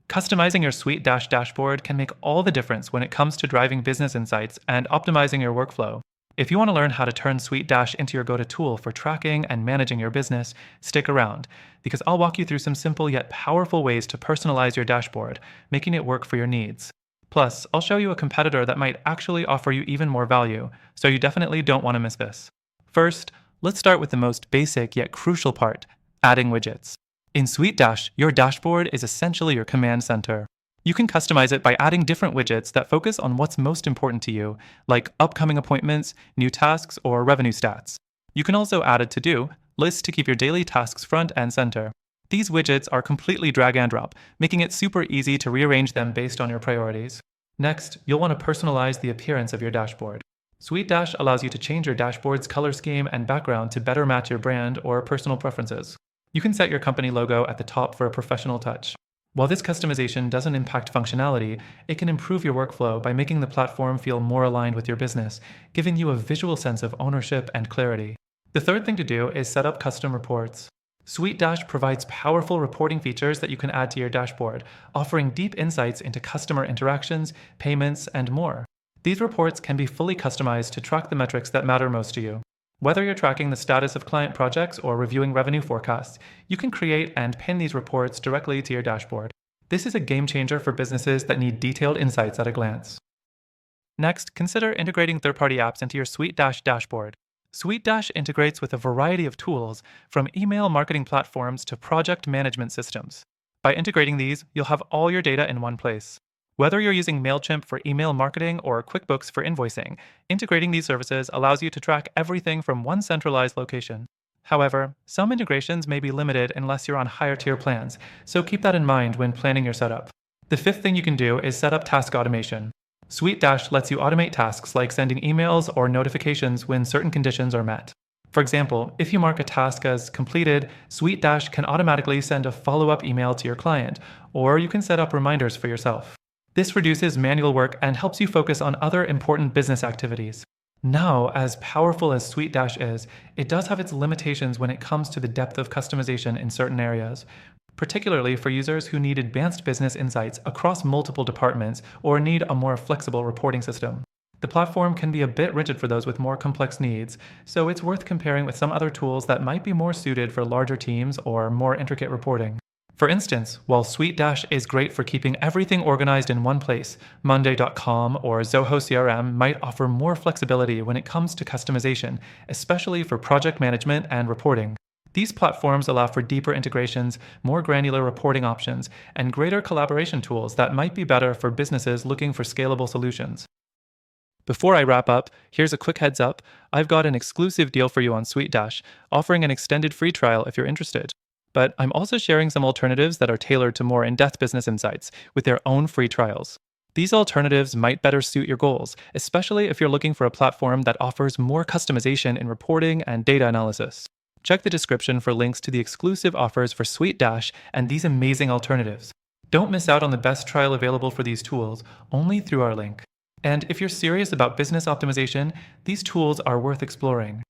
Customizing your SuiteDash dashboard can make all the difference when it comes to driving business insights and optimizing your workflow. If you want to learn how to turn SuiteDash into your go-to tool for tracking and managing your business, stick around, because I'll walk you through some simple yet powerful ways to personalize your dashboard, making it work for your needs. Plus, I'll show you a competitor that might actually offer you even more value, so you definitely don't want to miss this. First, let's start with the most basic yet crucial part, adding widgets. In SuiteDash, your dashboard is essentially your command center. You can customize it by adding different widgets that focus on what's most important to you, like upcoming appointments, new tasks, or revenue stats. You can also add a to-do list to keep your daily tasks front and center. These widgets are completely drag and drop, making it super easy to rearrange them based on your priorities. Next, you'll want to personalize the appearance of your dashboard. SuiteDash allows you to change your dashboard's color scheme and background to better match your brand or personal preferences. You can set your company logo at the top for a professional touch. While this customization doesn't impact functionality, it can improve your workflow by making the platform feel more aligned with your business, giving you a visual sense of ownership and clarity. The third thing to do is set up custom reports. SuiteDash provides powerful reporting features that you can add to your dashboard, offering deep insights into customer interactions, payments, and more. These reports can be fully customized to track the metrics that matter most to you. Whether you're tracking the status of client projects or reviewing revenue forecasts, you can create and pin these reports directly to your dashboard. This is a game changer for businesses that need detailed insights at a glance. Next, consider integrating third-party apps into your SuiteDash dashboard. SuiteDash integrates with a variety of tools, from email marketing platforms to project management systems. By integrating these, you'll have all your data in one place. Whether you're using MailChimp for email marketing or QuickBooks for invoicing, integrating these services allows you to track everything from one centralized location. However, some integrations may be limited unless you're on higher tier plans, so keep that in mind when planning your setup. The fifth thing you can do is set up task automation. SuiteDash lets you automate tasks like sending emails or notifications when certain conditions are met. For example, if you mark a task as completed, SuiteDash can automatically send a follow-up email to your client, or you can set up reminders for yourself. This reduces manual work and helps you focus on other important business activities. Now, as powerful as SuiteDash is, it does have its limitations when it comes to the depth of customization in certain areas, particularly for users who need advanced business insights across multiple departments or need a more flexible reporting system. The platform can be a bit rigid for those with more complex needs, so it's worth comparing with some other tools that might be more suited for larger teams or more intricate reporting. For instance, while SuiteDash is great for keeping everything organized in one place, Monday.com or Zoho CRM might offer more flexibility when it comes to customization, especially for project management and reporting. These platforms allow for deeper integrations, more granular reporting options, and greater collaboration tools that might be better for businesses looking for scalable solutions. Before I wrap up, here's a quick heads up. I've got an exclusive deal for you on SuiteDash, offering an extended free trial if you're interested. But I'm also sharing some alternatives that are tailored to more in-depth business insights with their own free trials. These alternatives might better suit your goals, especially if you're looking for a platform that offers more customization in reporting and data analysis. Check the description for links to the exclusive offers for SuiteDash and these amazing alternatives. Don't miss out on the best trial available for these tools, only through our link. And if you're serious about business optimization, these tools are worth exploring.